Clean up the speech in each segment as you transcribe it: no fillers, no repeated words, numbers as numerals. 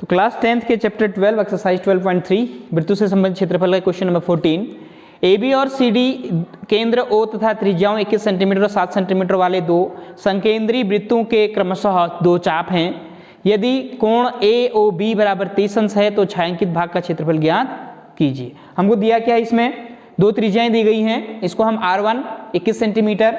तो class 10th के chapter 12 exercise 12.3 वृत्तों से संबंधित क्षेत्रफल का क्वेश्चन नंबर 14। ए बी और सी डी केंद्र ओ तथा त्रिज्याओं 21 सेंटीमीटर और 7 सेंटीमीटर वाले दो संकेंद्री वृत्तों के क्रमशः दो चाप हैं। यदि कोण ए ओ बी बराबर 30 अंश है तो छायांकित भाग का क्षेत्रफल ज्ञात कीजिए। हमको दिया क्या है, इसमें दो त्रिज्याएं दी गई हैं, इसको हम R1 21 सेंटीमीटर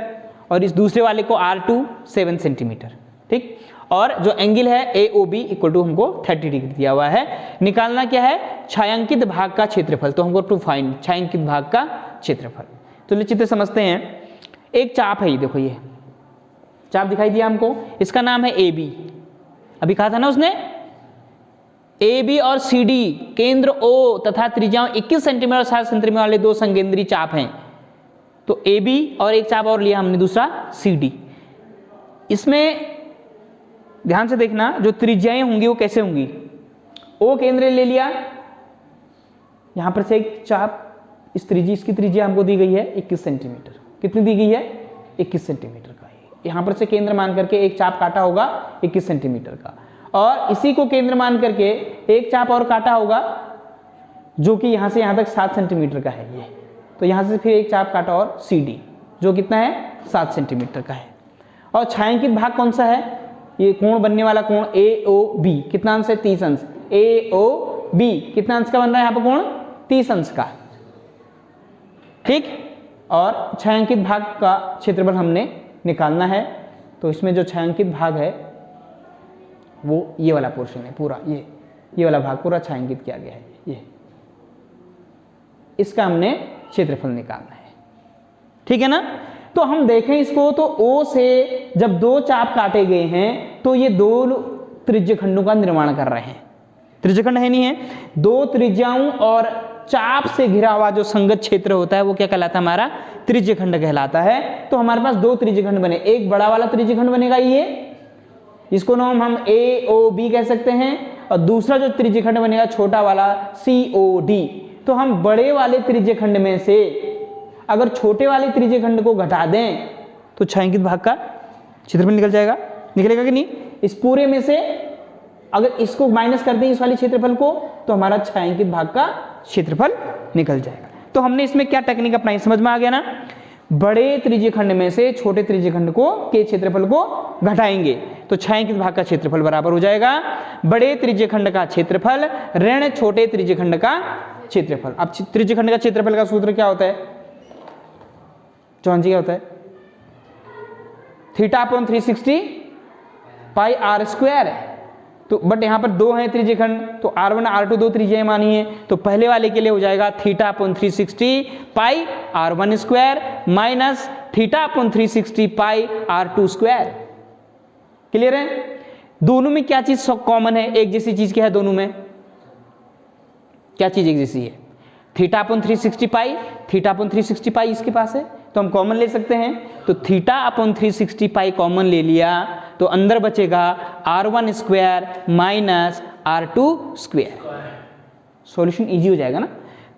और इस दूसरे वाले को R2 7 सेंटीमीटर, ठीक। और जो एंगल है AOB इक्वल टू हमको 30 डिग्री दिया हुआ है। निकालना क्या है, छायांकित भाग का क्षेत्रफल। तो हमको टू फाइंड छायांकित भाग का क्षेत्रफल। तो चित्र समझते हैं। एक चाप है, ये देखो, ये चाप दिखाई दिया हमको, इसका नाम है AB। अभी कहा था ना उसने, AB और CD केंद्र O तथा त्रिज्याओं 21 सेंटीमीटर और 7 सेंटीमीटर वाले दो संकेंद्री चाप हैं। तो AB और एक चाप और लिया हमने दूसरा CD। इसमें ध्यान से देखना, जो त्रिज्याएं होंगी वो कैसे होंगी। O केंद्र ले लिया, यहां पर से एक चाप, इस त्रिज्या, इसकी त्रिज्या हमको दी गई है 21 सेंटीमीटर। कितनी दी गई है, 21 सेंटीमीटर का। यहां पर से केंद्र मान करके एक चाप काटा होगा 21 सेंटीमीटर का, और इसी को केंद्र मान करके एक चाप और काटा होगा जो कि यहां से यहां तक 7 सेंटीमीटर का है ये। तो यहां से फिर एक चाप काटा और CD जो कितना है, 7 सेंटीमीटर का है। और छायांकित भाग कौन सा है, ये कोण बनने वाला कोण AOB कितना अंश है, 30 अंश। AOB कितना अंश का बन रहा है यहाँ पर कोण, 30 अंश का, ठीक। और छायांकित भाग का क्षेत्रफल हमने निकालना है। तो इसमें जो छायांकित भाग है वो ये वाला पोर्शन है पूरा, ये वाला भाग पूरा छायांकित किया गया है, ये इसका हमने क्षेत्रफल निकालना है, ठीक है ना। तो हम देखें इसको, तो O से जब दो चाप काटे गए हैं तो ये दो त्रिज्यखंडों का निर्माण कर रहे हैं। त्रिज्यखंड है नहीं है, दो त्रिज्याओं और चाप से घिरा हुआ जो संगत क्षेत्र होता है वो क्या कहलाता है, हमारा त्रिज्यखंड कहलाता है। तो हमारे पास दो त्रिज्यखंड बने, एक बड़ा वाला त्रिज्यखंड बनेगा ये, इसको नाम हम AOB कह सकते हैं, और दूसरा जो त्रिज्यखंड बनेगा छोटा वाला COD। तो हम बड़े वाले त्रिज्यखंड में से अगर छोटे वाले त्रिज्यखंड को घटा दें तो छायांकित भाग का क्षेत्रफल निकल जाएगा, निकलेगा कि नहीं। इस पूरे में से अगर इसको माइनस कर दें इस वाले क्षेत्रफल को, तो हमारा छायांकित भाग का क्षेत्रफल निकल जाएगा। तो हमने इसमें क्या टेक्निक अपनाई, समझ में आ गया ना। बड़े त्रिज्यखंड में से छोटे त्रिज्यखंड को के क्षेत्रफल को घटाएंगे तो छायांकित भाग का क्षेत्रफल बराबर हो जाएगा बड़े त्रिज्यखंड का क्षेत्रफल ऋण छोटे त्रिज्यखंड का क्षेत्रफल। अब त्रिज्यखंड का क्षेत्रफल का सूत्र क्या होता है, चौहान जी, क्या होता है, θ/360 पाई R स्क्वायर। तो बट यहां पर दो हैं त्रिज्यखंड, तो R1 R2 दो त्रिज्याएं मानी है, तो पहले वाले के लिए हो जाएगा θ/360 पाई R1 स्क्वायर माइनस θ/360 पाई R2 स्क्वायर। क्लियर है। दोनों में क्या चीज कॉमन है, एक जैसी चीज क्या है दोनों में, क्या चीज एक जैसी है, θ/360 पाई, θ/360 पाई इसके पास है तो हम कॉमन ले सकते हैं। तो θ/360 पाई कॉमन ले लिया तो अंदर बचेगा R1 square minus R2 square. Solution easy हो जाएगा ना।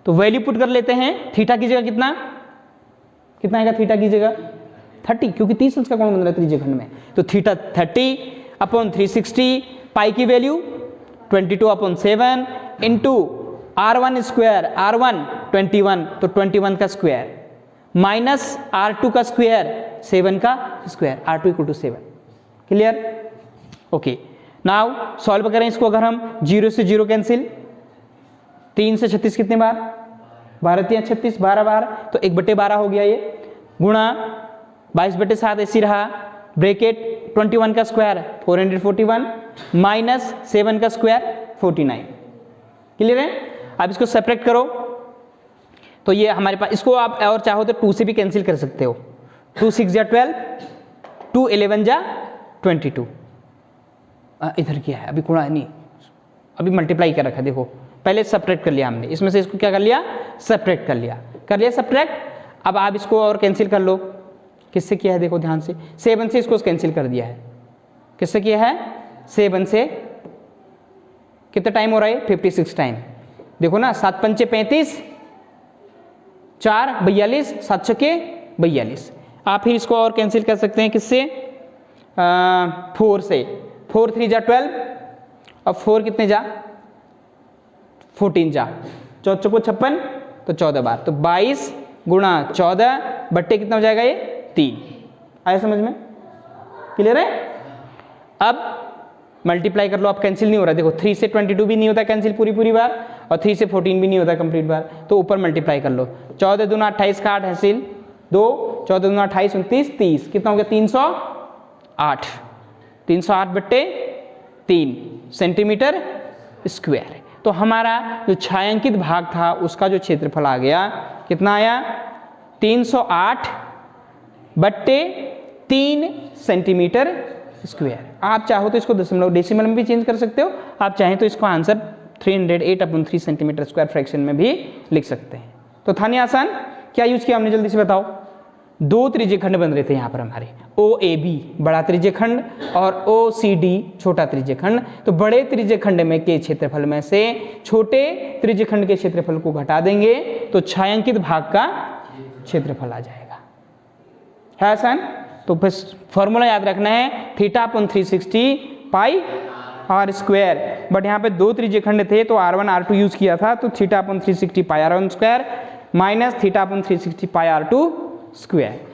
तो वैल्यू पुट कर लेते हैं। थीटा की जगह कितना कितना आएगा, थीटा की जगह 30, क्योंकि 30 अंश का कोण बन रहा है त्रिज्यखंड में। तो थीटा 30/360, पाई की value 22/7 into R1 square, R1 21 तो 21 का स्क्वायर माइनस R2 का स्क्वायर 7 का square, R2 equal to 7। Clear, okay. Now solve करें इसको। अगर हम 0 से 0 कैंसिल, 3 से 36 कितने बार, 12×3=36, 12 बार, तो 1/12 हो गया ये, गुणा 22/7 ऐसी रहा, ब्रैकेट 21 का स्क्वायर 441 माइनस 7 का स्क्वायर 49। क्लियर है। अब इसको सेपरेट करो तो ये हमारे पास, इसको आप और चाहो तो 2 से भी कैंसिल कर सकते हो। 2 6 जा 12, 2 11 जा 22। इधर क्या है, अभी गुणा नहीं, अभी मल्टीप्लाई कर रखा। देखो पहले सेपरेट कर लिया हमने, इसमें से इसको क्या कर लिया, सेपरेट कर लिया सेपरेट। अब आप इसको और कैंसिल कर लो। किससे किया है, देखो ध्यान से, 7 से इसको कैंसिल कर दिया है। किससे किया है, 7 से। कितना टाइम हो रहा है, 56 टाइम। देखो ना, 7×5 35, 4 42, 7 6 42। आप फिर इसको और कैंसिल कर सकते हैं, किससे, 4 से। 4 3 जा 12 अब 4 कितने जा, 14 जा, 14 चौको 56 तो 14 बार, तो 22 गुणा 14 बट्टे कितना हो जाएगा ये 3। आया समझ में, क्लियर है। अब मल्टीप्लाई कर लो, अब कैंसिल नहीं हो रहा, देखो 3 से 22 भी नहीं होता कैंसिल पूरी बार, और 3 से 14 भी नहीं होता कंप्लीट बार, तो ऊपर मल्टीप्लाई कर लो। 14 दूना 28 का 8 हासिल 2, 14 दूना 28 29 30, कितना हो गया 308, 308 बट्टे 3 सेंटीमीटर स्क्वायर। तो हमारा जो छायांकित भाग था उसका जो क्षेत्रफल आ गया कितना आया, 308 बट्टे 3 सेंटीमीटर स्क्वायर। आप चाहो तो इसको दशमलव डेसिमल में भी चेंज कर सकते हो, आप चाहें तो इसको आंसर 308/3 सेंटीमीटर स्क्वायर फ्रैक्शन में भी लिख सकते हैं। तो था नहीं आसान, क्या यूज किया हमने जल्दी से बताओ। 2 त्रिज्यखंड बन रहे थे यहाँ पर हमारे, OAB बड़ा त्रिज्यखंड और OCD छोटा त्रिज्यखंड। तो बड़े त्रिज्यखंड में के क्षेत्रफल में से छोटे त्रिज्यखंड के क्षेत्रफल को घटा देंगे तो छायांकित भाग का क्षेत्रफल आ जाएगा। है आसान। तो बस फॉर्मूला याद रखना है θ/360 पाई आर स्क्वायर, बट यहाँ पे 2 त्रिज्यखंड थे तो R1 R2 यूज किया था, तो θ/360 पाई R1 स्क्वायर माइनस θ/360 पाई R2 स्क्वायर।